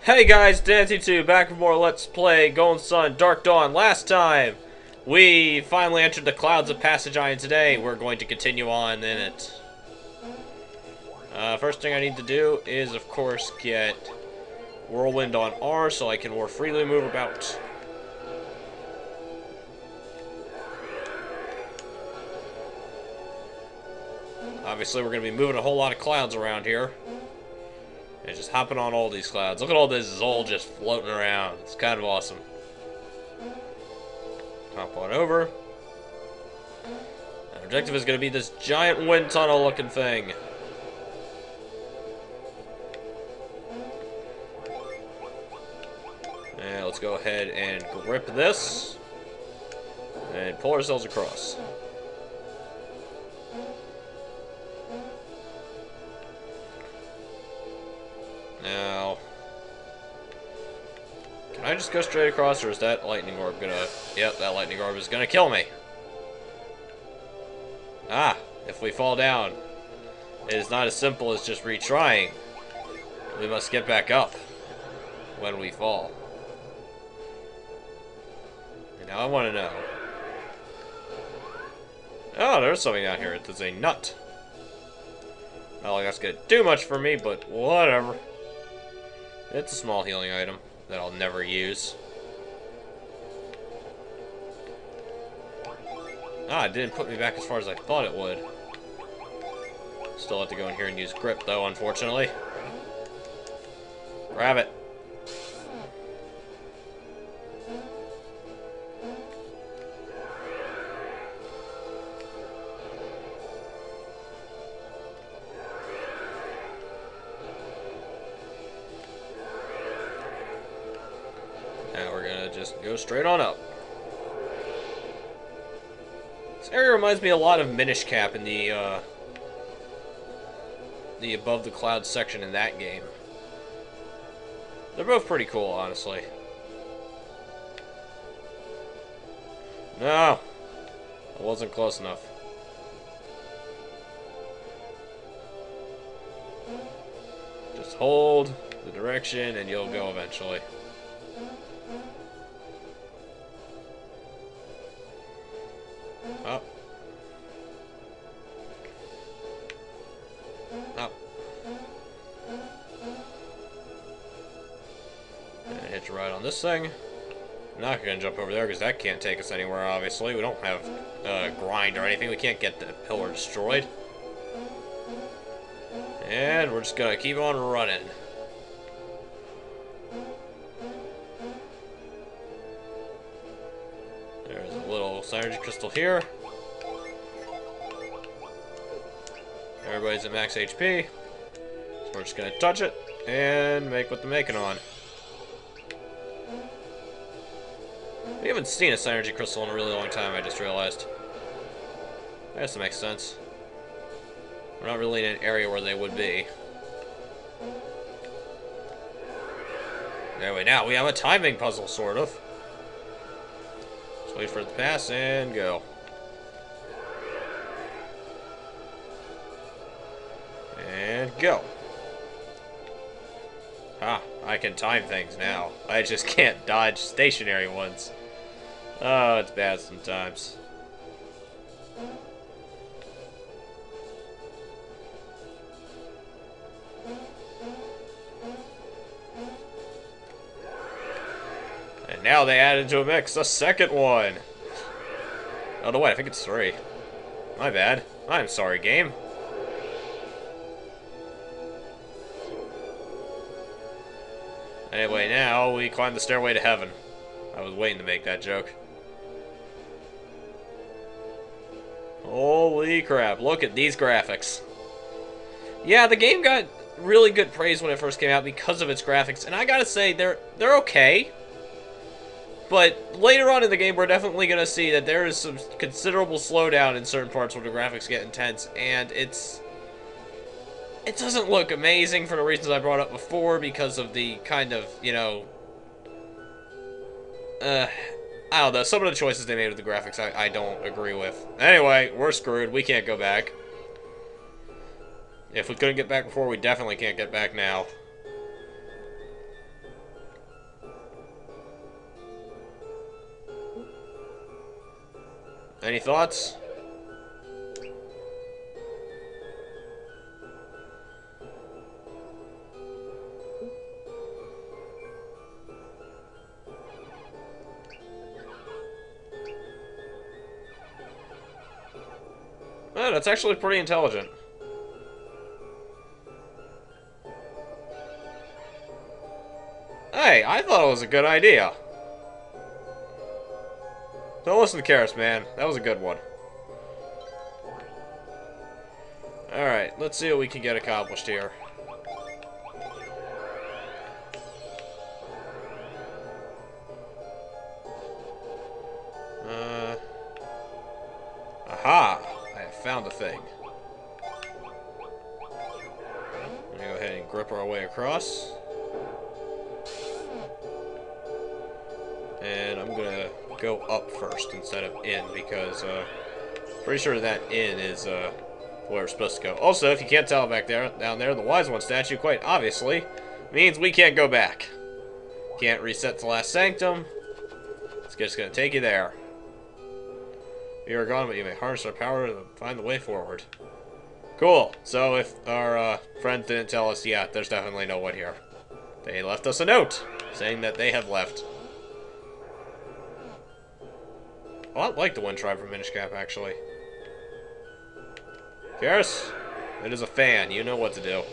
Hey guys, Dancy2 back for more Let's Play Golden Sun Dark Dawn. Last time, we finally entered the Clouds of Passagei, and today we're going to continue on in it. First thing I need to do is, of course, get Whirlwind on R so I can more freely move about. Obviously, we're going to be moving a whole lot of clouds around here. And just hopping on all these clouds. Look at all this, it's all just floating around. It's kind of awesome. Hop on over. Our objective is going to be this giant wind tunnel looking thing. And let's go ahead and grip this. And pull ourselves across. Now, can I just go straight across, or is that lightning orb gonna... Yep, that lightning orb is gonna kill me. Ah, if we fall down, it is not as simple as just retrying. We must get back up when we fall. And now I want to know. Oh, there's something out here. It is a nut. Not like that's gonna do much for me, but whatever. It's a small healing item that I'll never use. Ah, it didn't put me back as far as I thought it would. Still have to go in here and use grip, though, unfortunately. Grab it. Just go straight on up. This area reminds me a lot of Minish Cap in the above the clouds section in that game. They're both pretty cool, honestly. No, I wasn't close enough. Just hold the direction and you'll go eventually. Up. Up. And hitch a ride on this thing. I'm not gonna jump over there because that can't take us anywhere, obviously. We don't have grind or anything. We can't get the pillar destroyed. And we're just gonna keep on running. There's a little synergy crystal here. Everybody's at max HP. So we're just gonna touch it and make what they're making on. We haven't seen a synergy crystal in a really long time, I just realized. I guess that makes sense. We're not really in an area where they would be. Anyway, now we have a timing puzzle, sort of. Wait for it to pass and go. And go. Ah, I can time things now. I just can't dodge stationary ones. Oh, it's bad sometimes. And now they added to a mix a second one. Oh, no, wait, I think it's 3. My bad. I'm sorry, game. Anyway, now we climb the stairway to heaven. I was waiting to make that joke. Holy crap, look at these graphics. Yeah, the game got really good praise when it first came out because of its graphics, and I gotta say, they're okay. But later on in the game, we're definitely going to see that there is some considerable slowdown in certain parts where the graphics get intense, and it doesn't look amazing for the reasons I brought up before because of the kind of, you know, I don't know, some of the choices they made with the graphics I don't agree with. Anyway, we're screwed. We can't go back. If we couldn't get back before, we definitely can't get back now. Any thoughts? Oh, that's actually pretty intelligent. Hey, I thought it was a good idea. Don't listen to Karis, man. That was a good one. Alright, let's see what we can get accomplished here. Aha! I have found a thing. I'm gonna go ahead and grip our way across. And I'm gonna go up first instead of in because pretty sure that in is where we're supposed to go. Also, if you can't tell back there, down there, the Wise One statue quite obviously means we can't go back. Can't reset the last sanctum. It's just gonna take you there. You are gone, but you may harness our power to find the way forward. Cool. So if our friend didn't tell us, yeah, there's definitely no one here. They left us a note saying that they have left. Well, I like the wind tribe from Minish Cap, actually. Karis, it is a fan. You know what to do.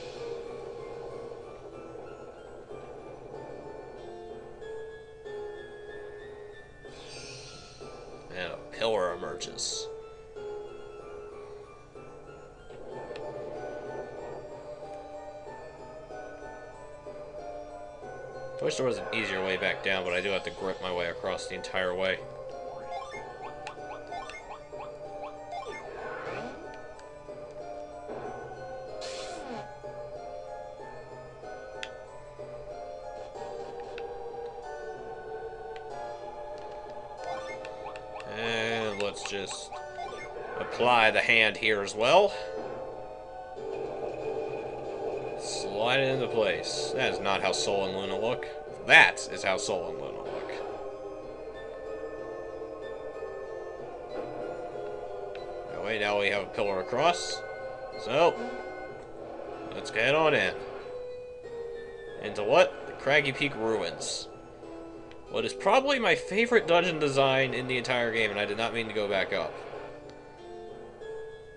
And a pillar emerges. I wish there was an easier way back down, but I do have to grip my way across the entire way. And let's just apply the hand here as well. Slide it into place. That is not how Sol and Luna look. That is how Sol and Luna look. Anyway, now we have a pillar across. So, let's get on in. Into what? The Craggy Peak Ruins. What is probably my favorite dungeon design in the entire game, and I did not mean to go back up.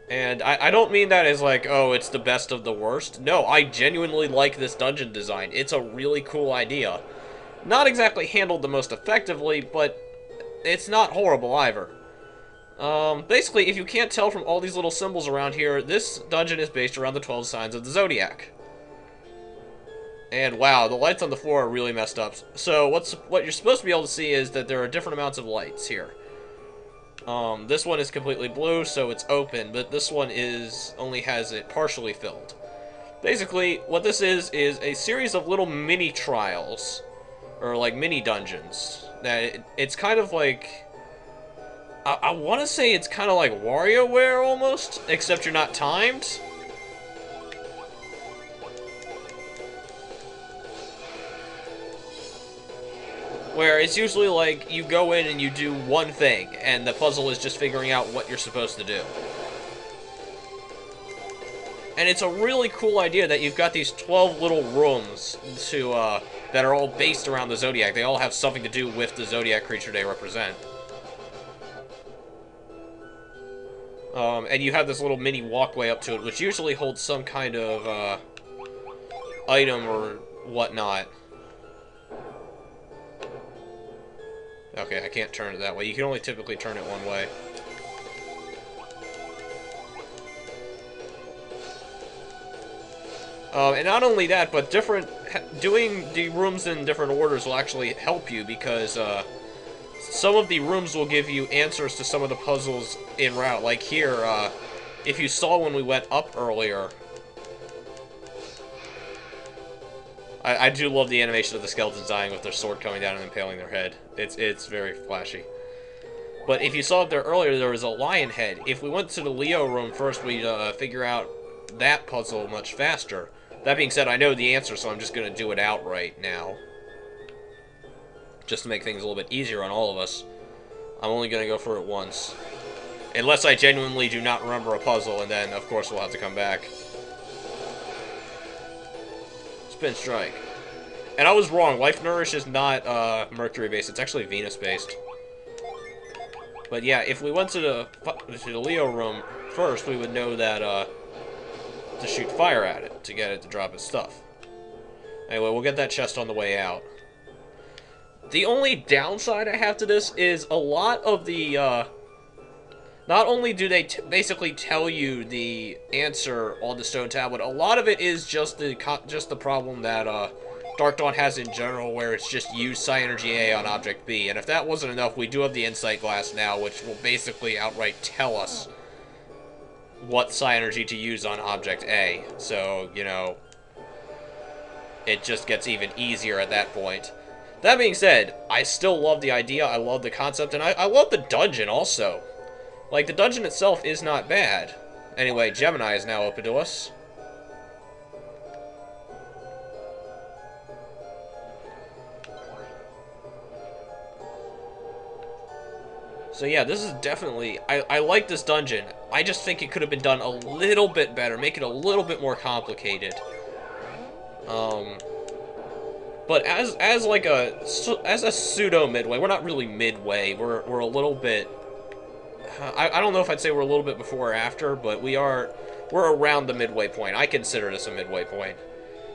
And I don't mean that as like, oh, it's the best of the worst. No, I genuinely like this dungeon design. It's a really cool idea. Not exactly handled the most effectively, but it's not horrible either. Basically, if you can't tell from all these little symbols around here, this dungeon is based around the 12 signs of the Zodiac. And wow, the lights on the floor are really messed up. So what you're supposed to be able to see is that there are different amounts of lights here. This one is completely blue, so it's open, but this one only has it partially filled. Basically, what this is a series of little mini trials, or like mini dungeons. That it's kind of like, I want to say it's kind of like WarioWare almost, except you're not timed. Where it's usually like, you go in and you do one thing, and the puzzle is just figuring out what you're supposed to do. And it's a really cool idea that you've got these 12 little rooms that are all based around the Zodiac. They all have something to do with the Zodiac creature they represent. And you have this little mini walkway up to it, which usually holds some kind of item or whatnot. Okay, I can't turn it that way. You can only typically turn it one way. And not only that, but doing the rooms in different orders will actually help you, because some of the rooms will give you answers to some of the puzzles en route. Like here, if you saw when we went up earlier, I do love the animation of the skeletons dying with their sword coming down and impaling their head. It's very flashy. But if you saw it there earlier, there was a lion head. If we went to the Leo room first, we'd figure out that puzzle much faster. That being said, I know the answer, so I'm just going to do it outright now. Just to make things a little bit easier on all of us. I'm only going to go for it once. Unless I genuinely do not remember a puzzle, and then, of course, we'll have to come back. Spin Strike. And I was wrong. Life Nourish is not Mercury-based. It's actually Venus-based. But yeah, if we went to the Leo room first, we would know that to shoot fire at it to get it to drop its stuff. Anyway, we'll get that chest on the way out. The only downside I have to this is a lot of the, not only do they basically tell you the answer on the stone tablet, a lot of it is just the problem that, Dark Dawn has in general, where it's just use Psi Energy A on Object B. And if that wasn't enough, we do have the Insight Glass now, which will basically outright tell us what Psi Energy to use on Object A. So, you know, it just gets even easier at that point. That being said, I still love the idea, I love the concept, and I love the dungeon also. Like, the dungeon itself is not bad. Anyway, Gemini is now open to us. So yeah, this is definitely... I like this dungeon. I just think it could have been done a little bit better. Make it a little bit more complicated. But as a pseudo midway, we're not really midway. We're a little bit... I don't know if I'd say we're a little bit before or after, but we're around the midway point. I consider this a midway point.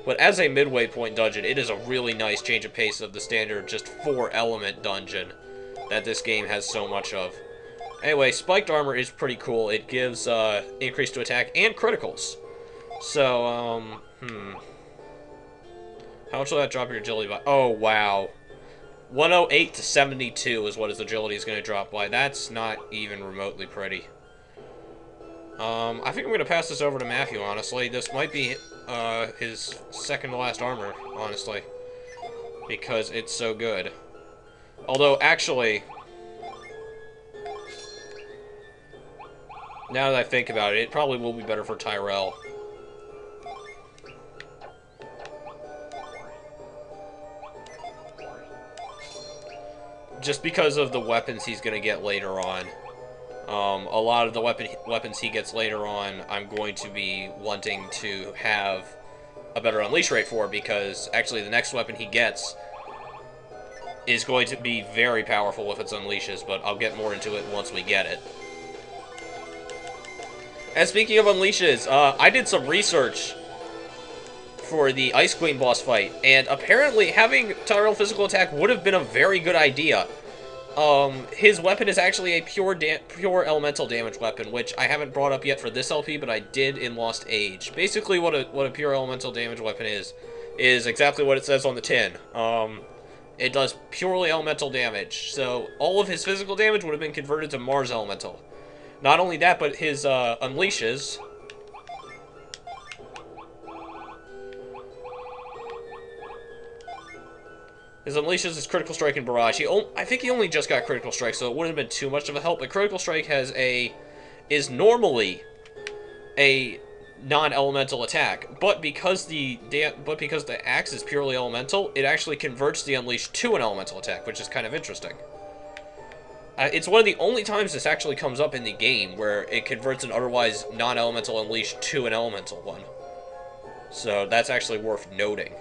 But as a midway point dungeon, it is a really nice change of pace of the standard just 4-element dungeon that this game has so much of. Anyway, spiked armor is pretty cool. It gives increase to attack and criticals. So, how much will that drop your agility by? Oh, wow. 108 to 72 is what his agility is going to drop by. That's not even remotely pretty. I think I'm going to pass this over to Matthew, honestly. This might be his second to last armor, honestly, because it's so good. Although, actually, now that I think about it, it probably will be better for Tyrell. Just because of the weapons he's going to get later on. A lot of the weapons he gets later on, I'm going to be wanting to have a better unleash rate for, because actually the next weapon he gets is going to be very powerful if it's unleashes, but I'll get more into it once we get it. And speaking of unleashes, I did some research for the Ice Queen boss fight, and apparently having Tyrell physical attack would have been a very good idea. His weapon is actually a pure elemental damage weapon, which I haven't brought up yet for this LP, but I did in Lost Age. Basically, what a pure elemental damage weapon is exactly what it says on the tin. It does purely elemental damage, so all of his physical damage would have been converted to Mars elemental. Not only that, but his unleashes. His unleashes is Critical Strike and Barrage. I think he only just got Critical Strike, so it wouldn't have been too much of a help. But Critical Strike is normally a non-elemental attack, but because the axe is purely elemental, it actually converts the unleash to an elemental attack, which is kind of interesting. It's one of the only times this actually comes up in the game where it converts an otherwise non-elemental unleash to an elemental one. So that's actually worth noting.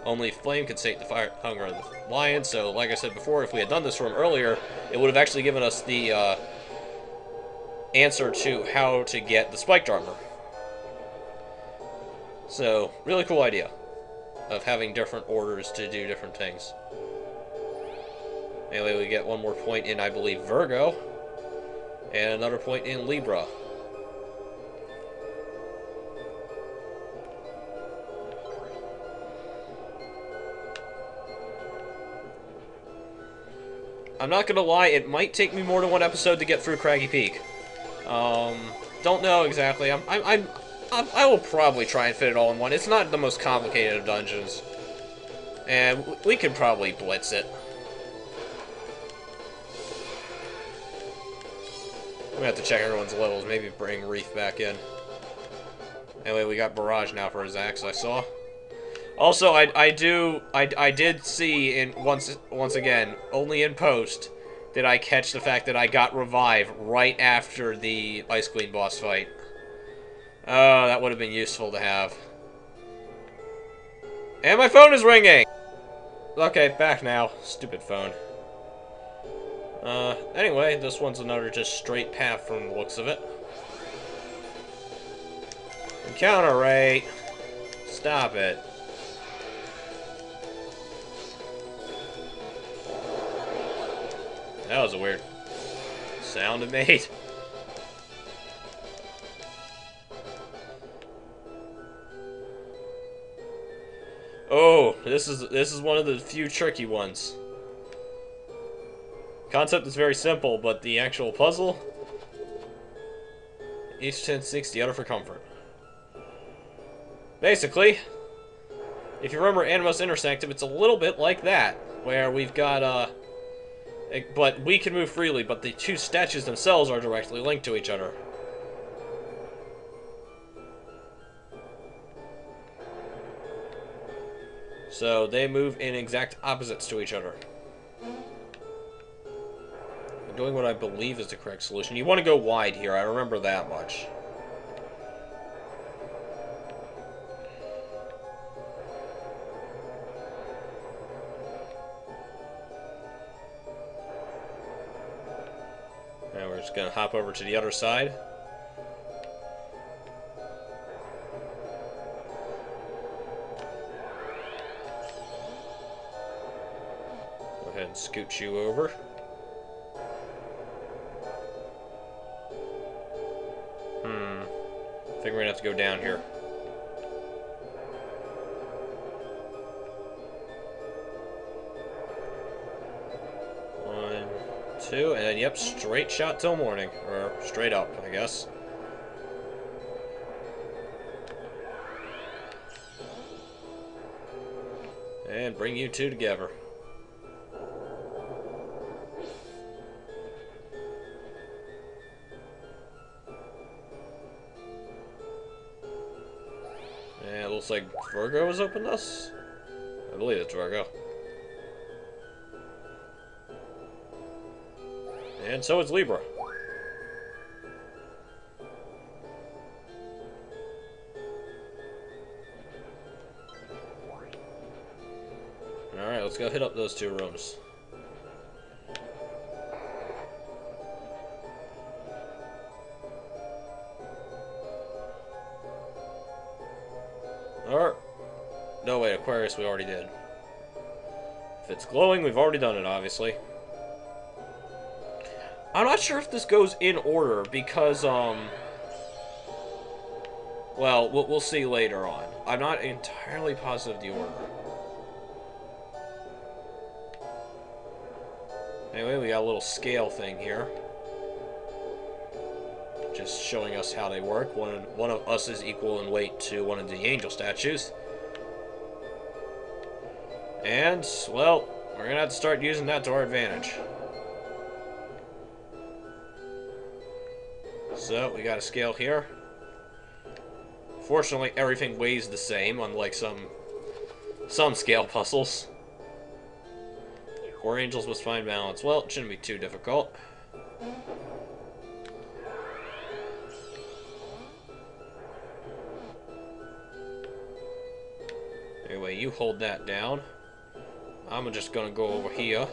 Only Flame can sate the fire hunger of the lion, so like I said before, if we had done this from earlier, it would have actually given us the answer to how to get the spiked armor. So, really cool idea of having different orders to do different things. Anyway, we get one more point in, I believe, Virgo, and another point in Libra. I'm not gonna lie, it might take me more than one episode to get through Craggy Peak. Don't know exactly. I will probably try and fit it all in one. It's not the most complicated of dungeons, and we could probably blitz it. I'm gonna have to check everyone's levels. Maybe bring Reef back in. Anyway, we got Barrage now for his axe, I saw. Also, I did see once again, only in post, did I catch the fact that I got revived right after the Ice Queen boss fight. Oh, that would have been useful to have. And my phone is ringing! Okay, back now. Stupid phone. Anyway, this one's another just straight path from the looks of it. Encounter rate. Stop it. That was a weird sound it made. Oh, this is one of the few tricky ones. Concept is very simple, but the actual puzzle, each 10 seeks the other for comfort. Basically, if you remember Animus Intersectum, it's a little bit like that, where we've got but we can move freely, but the two statues themselves are directly linked to each other. So they move in exact opposites to each other. I'm doing what I believe is the correct solution. You want to go wide here, I remember that much. Now we're just going to hop over to the other side. Go ahead and scooch you over. I think we're going to have to go down here. One, two, and then, yep, straight shot till morning. Or straight up, I guess. And bring you two together. And it looks like Virgo has opened us. I believe it's Virgo. And so it's Libra. Alright, let's go hit up those two rooms. Alright. No, wait, Aquarius we already did. If it's glowing, we've already done it, obviously. I'm not sure if this goes in order, because, well, we'll see later on. I'm not entirely positive the order. Anyway, we got a little scale thing here. Just showing us how they work. One of us is equal in weight to one of the angel statues. And, well, we're going to have to start using that to our advantage. So, we got a scale here. Fortunately, everything weighs the same, unlike some scale puzzles. 4 angels must find balance. Well, it shouldn't be too difficult. Anyway, you hold that down. I'm just gonna go over here.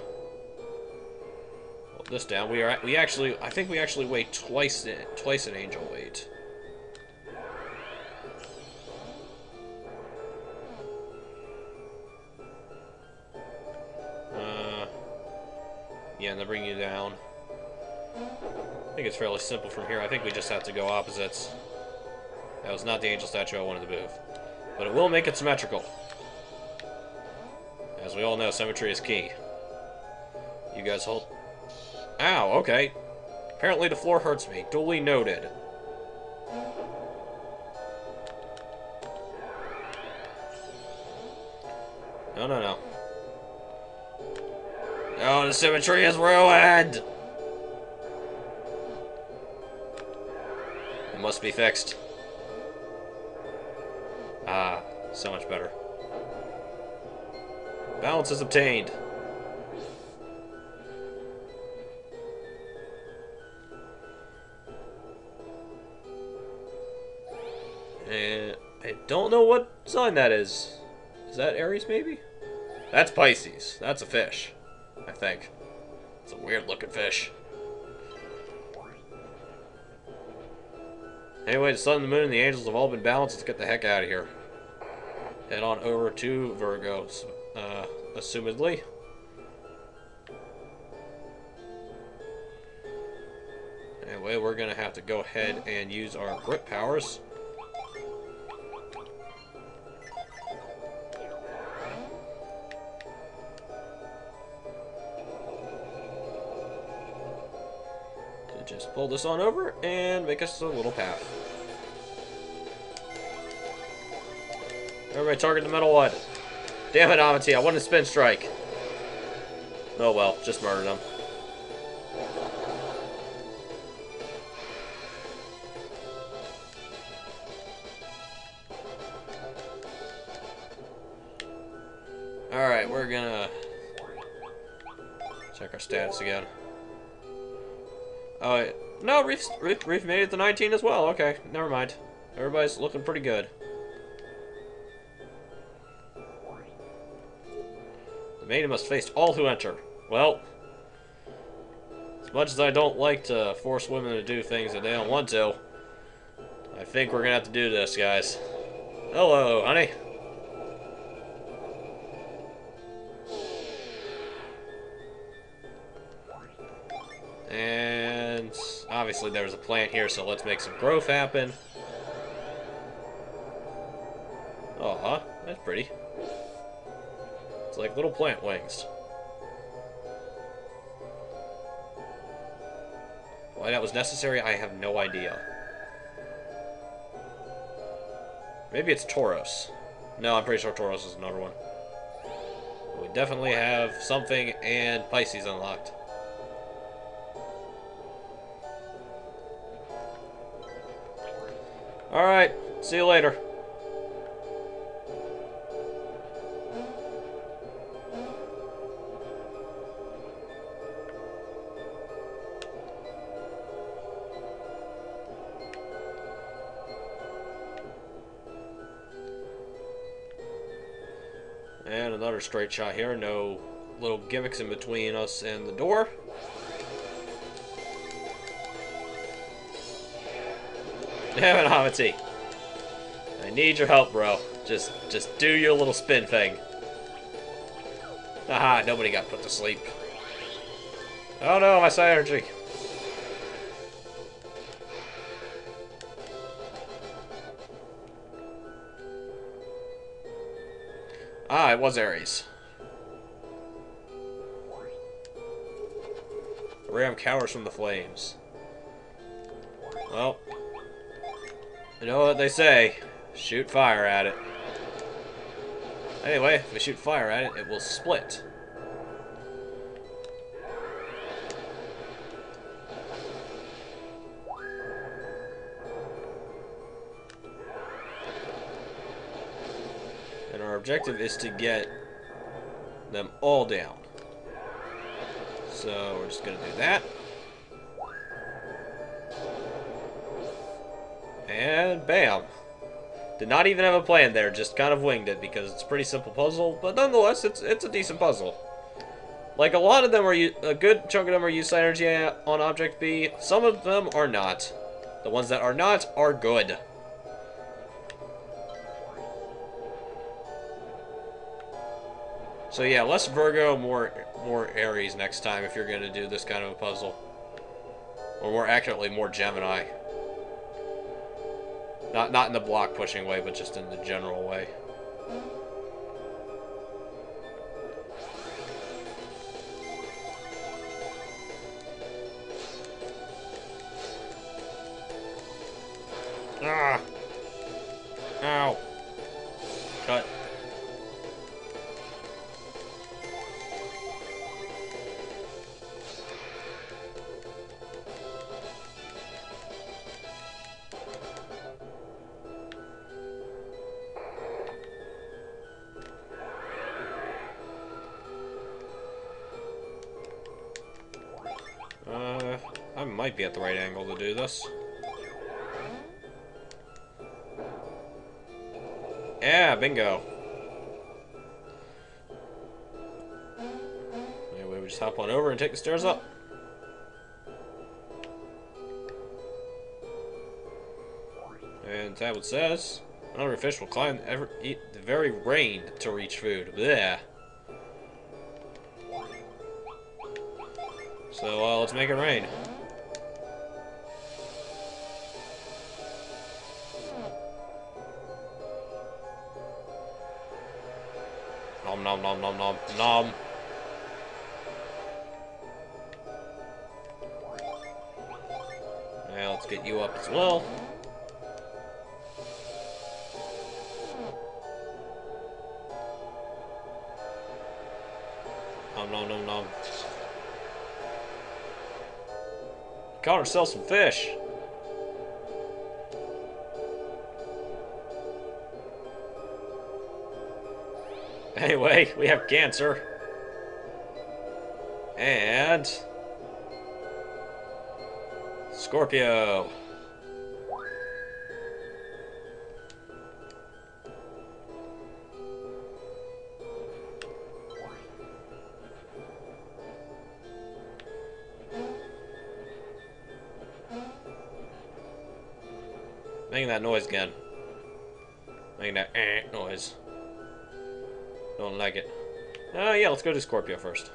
Hold this down. I think we actually weigh twice an angel weight. Yeah, and they'll bring you down. I think it's fairly simple from here. I think we just have to go opposites. That was not the angel statue I wanted to move. But it will make it symmetrical. As we all know, symmetry is key. You guys hold... Ow, okay. Apparently the floor hurts me. Duly noted. No, no, no. Oh, the symmetry is ruined! It must be fixed. Ah, so much better. Balance is obtained. don't know what sign that is. Is that Aries, maybe? That's Pisces. That's a fish, I think. It's a weird-looking fish. Anyway, the sun, the moon, and the angels have all been balanced. Let's get the heck out of here. Head on over to Virgo, assumedly. Anyway, we're going to have to go ahead and use our grip powers. To just pull this on over and make us a little path. Everybody target the middle one. Damn it, Amity, I wanted to spin strike. Oh well, just murdered him. Alright, we're gonna check our stats again. Oh, no, Reef made it to 19 as well. Okay, never mind. Everybody's looking pretty good. The maiden must face all who enter. Well, as much as I don't like to force women to do things that they don't want to, I think we're gonna have to do this, guys. Hello, honey. And obviously there's a plant here, so let's make some growth happen. Oh, that's pretty. It's like little plant wings. Why that was necessary, I have no idea. Maybe it's Tauros. No, I'm pretty sure Tauros is another one. We definitely have something and Pisces unlocked. Alright, see you later. And another straight shot here, no little gimmicks in between us and the door. Damn it, Amity. I need your help, bro. Just do your little spin thing. Aha, nobody got put to sleep. Oh no, my side energy. Ah, it was Aries. The ram cowers from the flames. Well, you know what they say, shoot fire at it. Anyway, if we shoot fire at it, it will split. And our objective is to get them all down. So we're just going to do that. And bam. Did not even have a plan there, just kind of winged it because it's a pretty simple puzzle, but nonetheless, it's a decent puzzle. Like, a lot of them are, a good chunk of them are use energy on Object B, some of them are not. The ones that are not are good. So yeah, less Virgo, more Aries next time if you're going to do this kind of a puzzle. Or more accurately, more Gemini. Not in the block pushing way, but just in the general way. Ah! Ow! Cut. I might be at the right angle to do this. Yeah, bingo. Anyway, we just hop on over and take the stairs up. And tablet says, "An hungry fish will climb eat the very rain to reach food." Blech. So let's make it rain. Nom nom nom nom nom nom. Now let's get you up as well. Nom nom nom nom. Caught ourselves some fish. Anyway, we have cancer. And Scorpio. Making that noise again. Making that noise. Don't like it. Yeah, let's go to Scorpio first.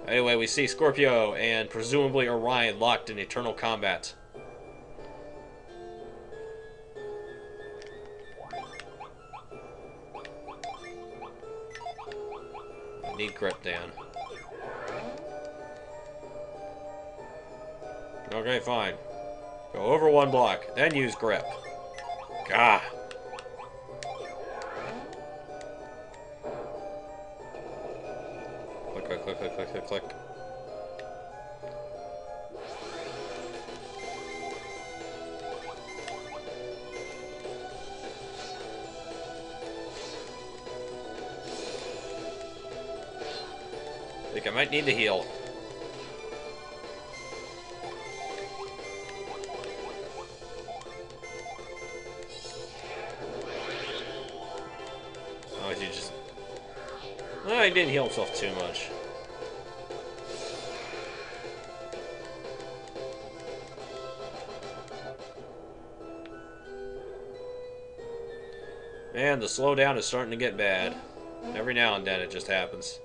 Anyway, we see Scorpio and presumably Orion locked in eternal combat. I need grip, Dan. Okay, fine. Go over one block, then use grip. Gah. Click, click, click, click, click, click, click. I think I might need to heal. Oh, he just... Oh, he didn't heal himself too much. Man, the slowdown is starting to get bad. Every now and then it just happens.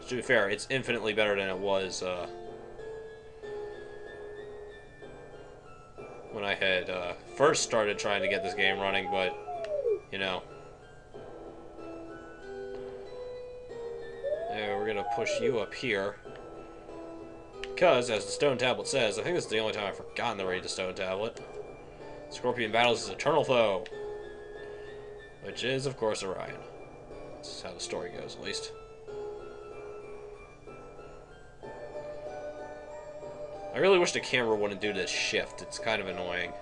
To be fair, it's infinitely better than it was when I had first started trying to get this game running, but, you know. Yeah, we're gonna push you up here. Because, as the stone tablet says, I think this is the only time I've forgotten to read the stone tablet. Scorpion battles his eternal foe. Which is, of course, Orion. That's how the story goes, at least. I really wish the camera wouldn't do this shift. It's kind of annoying.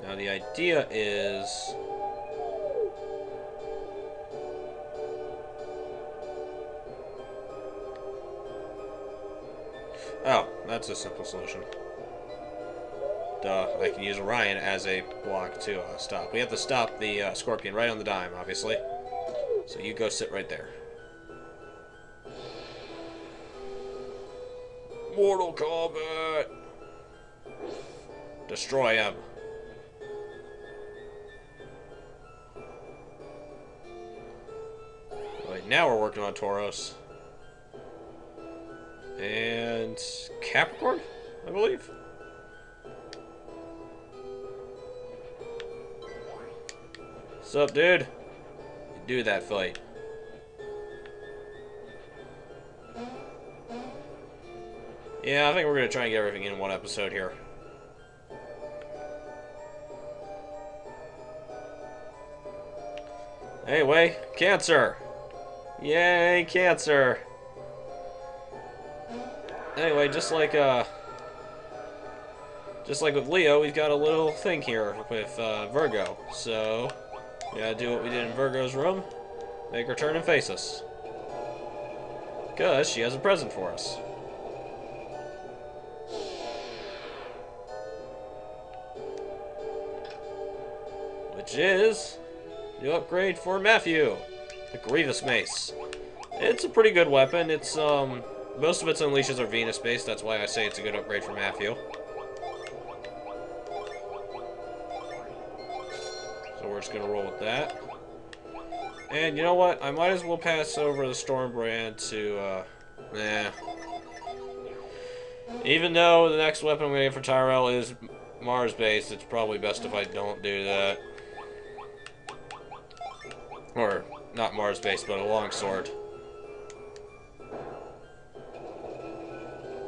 Now the idea is... Oh, that's a simple solution. Duh, I can use Orion as a block to stop. We have to stop the Scorpion right on the dime, obviously. So you go sit right there. Mortal Kombat! Destroy him. Right, now we're working on Tauros. And Capricorn, I believe. What's up, dude? You do that fight. Yeah, I think we're gonna try and get everything in one episode here. Anyway, Cancer. Yay, Cancer. Anyway, just like with Leo, we've got a little thing here with Virgo. So we gotta do what we did in Virgo's room. Make her turn and face us. Because she has a present for us. Which is the upgrade for Matthew, the Grievous Mace. It's a pretty good weapon. It's most of its unleashes are Venus based. That's why I say it's a good upgrade for Matthew. So we're just gonna roll with that. And you know what? I might as well pass over the Stormbrand to Even though the next weapon I'm gonna get for Tyrell is Mars based, it's probably best if I don't do that. Or, not Mars-based, but a longsword.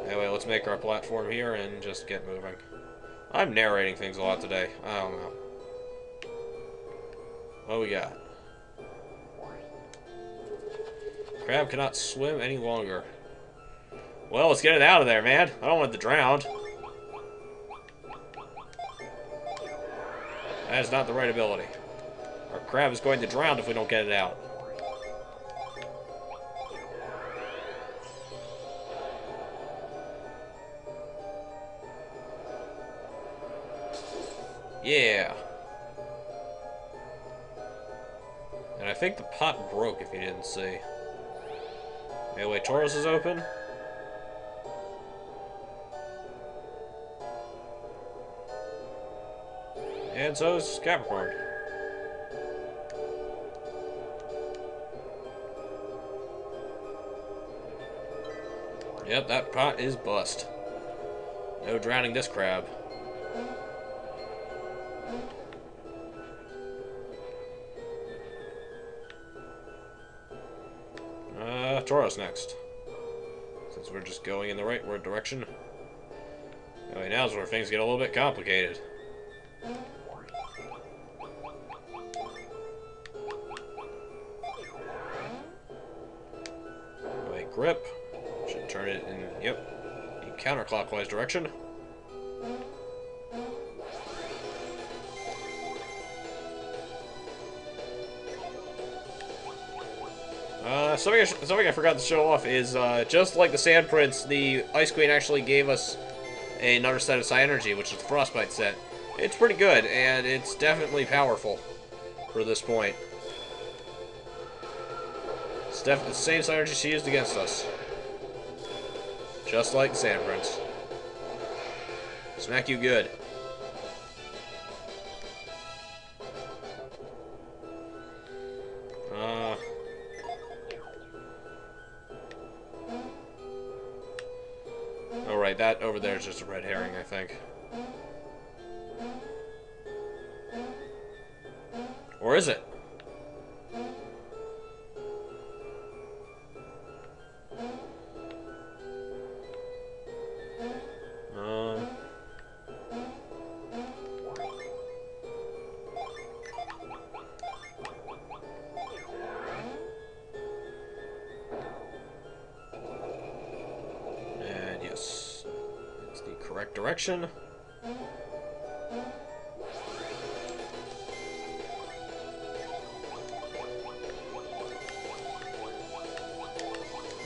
Anyway, let's make our platform here and just get moving. I'm narrating things a lot today. I don't know. What we got? Crab cannot swim any longer. Well, let's get it out of there, man. I don't want it to drown. That is not the right ability. Our crab is going to drown if we don't get it out. Yeah. And I think the pot broke, if you didn't see. Anyway, Taurus is open. And so is Capricorn. Yep, that pot is bust. No drowning this crab. Taurus next. Since we're just going in the right direction. Anyway, now's where things get a little bit complicated. Anyway, grip. Should turn it in, yep, the counterclockwise direction. Something I forgot to show off is, just like the Sand Prince, the Ice Queen actually gave us another set of Psi Energy, which is the Frostbite set. It's pretty good, and it's definitely powerful for this point. It's definitely the same Psi Energy she used against us. Just like the Sand Prince. Smack you good. Oh, right, that over there is just a red herring, I think. Or is it? And yes, it's the correct direction.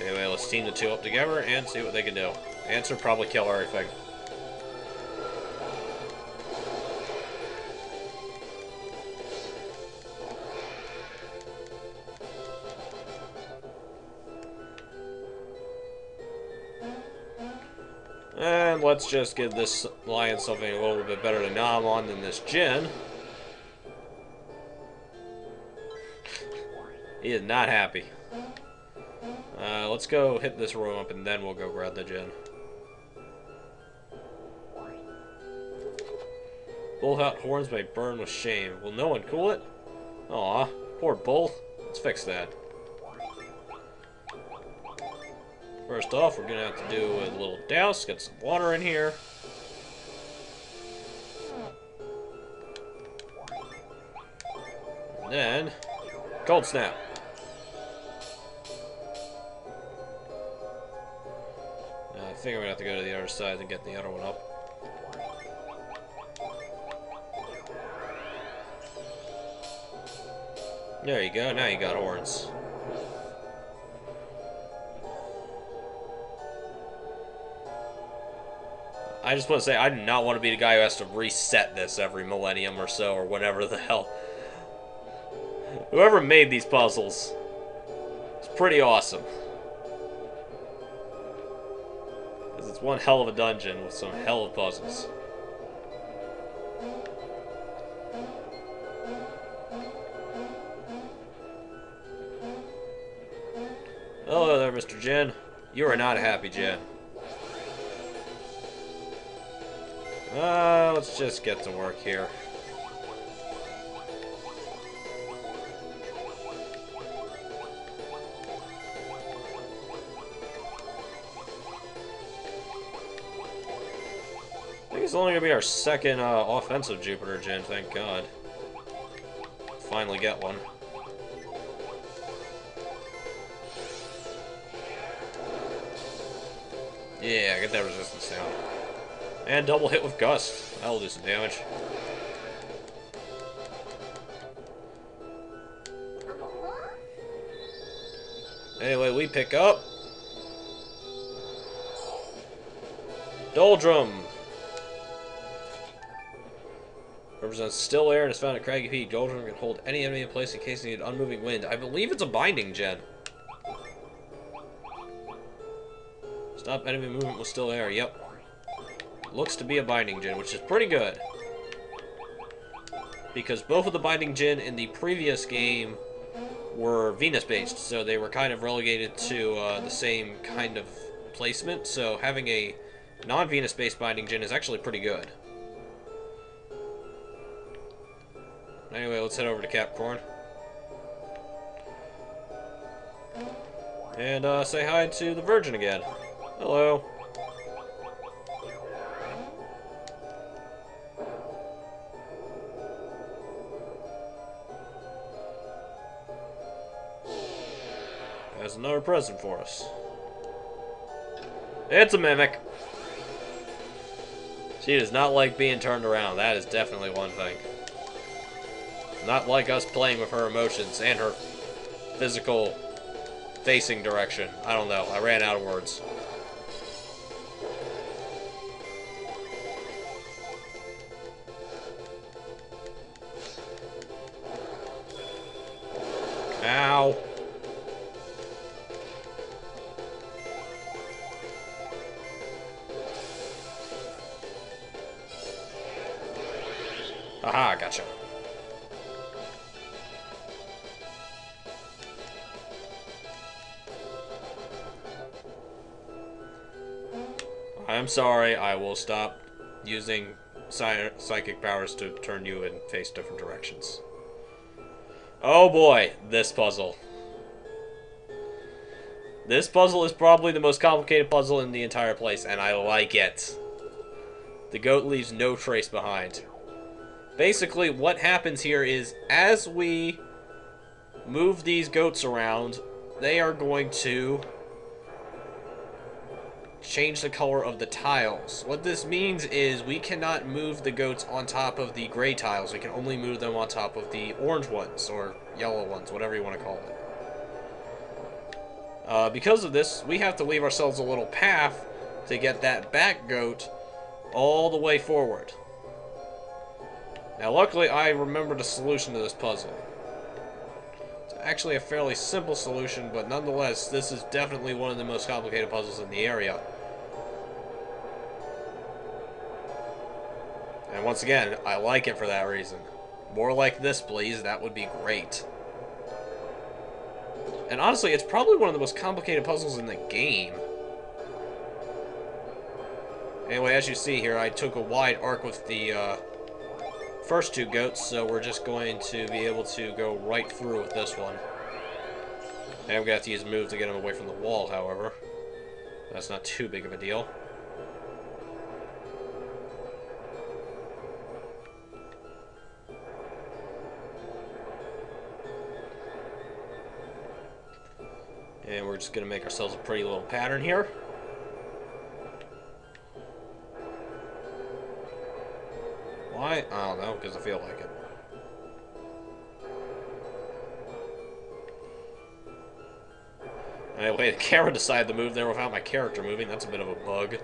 Anyway, let's team the two up together and see what they can do. Answer probably kill everything. And let's just give this lion something a little bit better to nom on than this Jin. He is not happy. Let's go hit this room up and then we'll go grab the Jin. Bullhat horns may burn with shame. Will no one cool it? Aw, poor bull. Let's fix that. First off, we're gonna have to do a little douse, get some water in here. And then, cold snap. think I'm gonna have to go to the other side and get the other one up. There you go, now you got horns. I just want to say, I do not want to be the guy who has to reset this every millennium or so, or whatever the hell. Whoever made these puzzles is pretty awesome. Because it's one hell of a dungeon with some hell of puzzles. Hello there, Mr. Jen. You are not a happy Jen. Let's just get to work here. I think it's only gonna be our second offensive Jupiter Gen, thank God. Finally get one. Yeah, get that resistance down. And double hit with Gust. That'll do some damage. Anyway, we pick up Doldrum. Represents still air and is found at Craggy Peak. Doldrum can hold any enemy in place in case they need unmoving wind. I believe it's a binding gen. Stop enemy movement with still air. Yep. Looks to be a binding gen, which is pretty good. Because both of the binding gen in the previous game were Venus-based, so they were kind of relegated to the same kind of placement. So having a non-Venus-based binding gen is actually pretty good. Anyway, let's head over to Capricorn. And say hi to the Virgin again. Hello. Has another present for us. It's a mimic. She does not like being turned around. That is definitely one thing. Not like us playing with her emotions and her physical facing direction. I don't know. I ran out of words. Ow. Aha, gotcha. I'm sorry, I will stop using psychic powers to turn you and face different directions. Oh boy, this puzzle. This puzzle is probably the most complicated puzzle in the entire place, and I like it. The goat leaves no trace behind. Basically, what happens here is, as we move these goats around, they are going to change the color of the tiles. What this means is we cannot move the goats on top of the gray tiles. We can only move them on top of the orange ones, or yellow ones, whatever you want to call it. Because of this, we have to leave ourselves a little path to get that back goat all the way forward. Now, luckily, I remembered a solution to this puzzle. It's actually a fairly simple solution, but nonetheless, this is definitely one of the most complicated puzzles in the area. And once again, I like it for that reason. More like this, please. That would be great. And honestly, it's probably one of the most complicated puzzles in the game. Anyway, as you see here, I took a wide arc with the first two goats, so we're just going to be able to go right through with this one. And I'm going to have to use a move to get him away from the wall, however. That's not too big of a deal. And we're just going to make ourselves a pretty little pattern here. Why? I don't know, because I feel like it. Anyway, the camera decided to move there without my character moving. That's a bit of a bug.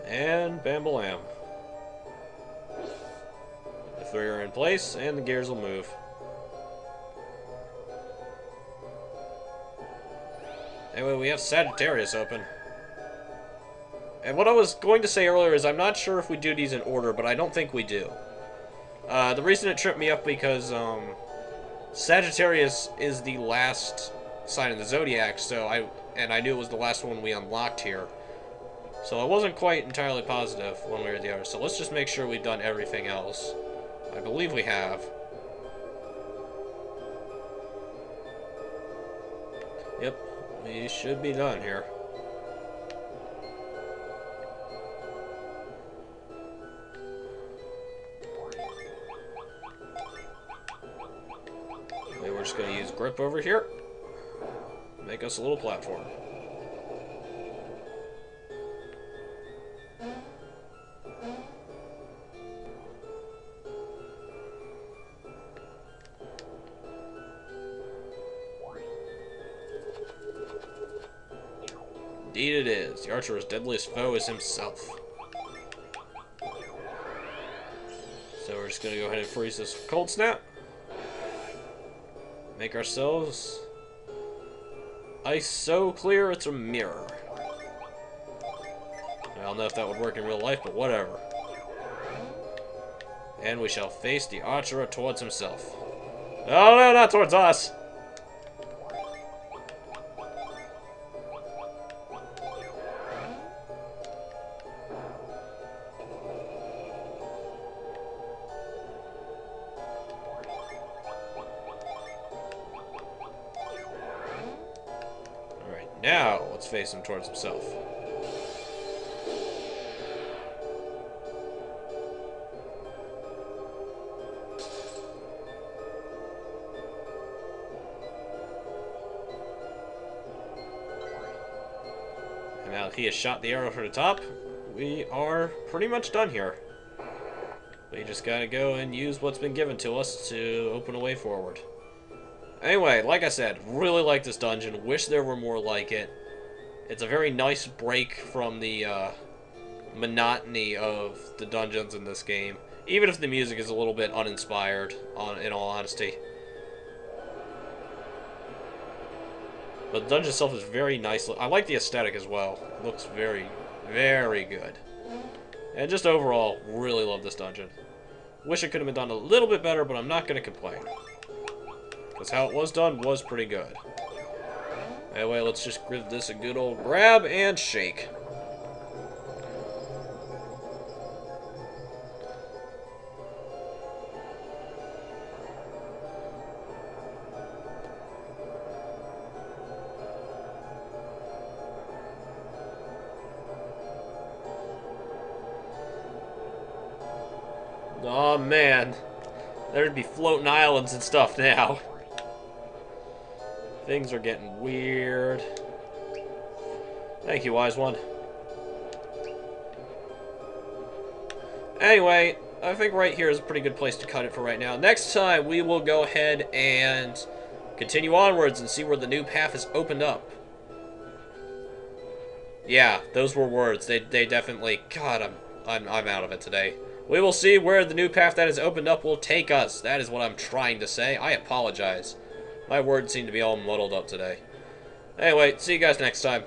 And bam-balam. The three are in place, and the gears will move. Anyway, we have Sagittarius open. And what I was going to say earlier is I'm not sure if we do these in order, but I don't think we do. The reason it tripped me up because Sagittarius is the last sign in the Zodiac, so I knew it was the last one we unlocked here. So I wasn't quite entirely positive one way or the other. So let's just make sure we've done everything else. I believe we have. Yep, we should be done here. Okay, we're just going to use grip over here. Make us a little platform. Indeed it is. The archer's deadliest foe is himself. So we're just going to go ahead and freeze this cold snap. Make ourselves ice so clear it's a mirror. I don't know if that would work in real life, but whatever. And we shall face the archer towards himself. Oh no, not towards us! Now, let's face him towards himself. And now that he has shot the arrow from the top, we are pretty much done here. We just gotta go and use what's been given to us to open a way forward. Anyway, like I said, really like this dungeon. Wish there were more like it. It's a very nice break from the monotony of the dungeons in this game. Even if the music is a little bit uninspired, in all honesty. But the dungeon itself is very nice. I like the aesthetic as well. It looks very, very good. And just overall, really love this dungeon. Wish it could have been done a little bit better, but I'm not going to complain. Because how it was done was pretty good. Anyway, let's just give this a good old grab and shake. Oh man, there'd be floating islands and stuff now. Things are getting weird. Thank you, wise one. Anyway, I think right here is a pretty good place to cut it for right now. Next time, we will go ahead and continue onwards and see where the new path is opened up. Yeah, those were words. They definitely... God, I'm out of it today. We will see where the new path that is opened up will take us. That is what I'm trying to say. I apologize. My words seem to be all muddled up today. Anyway, see you guys next time.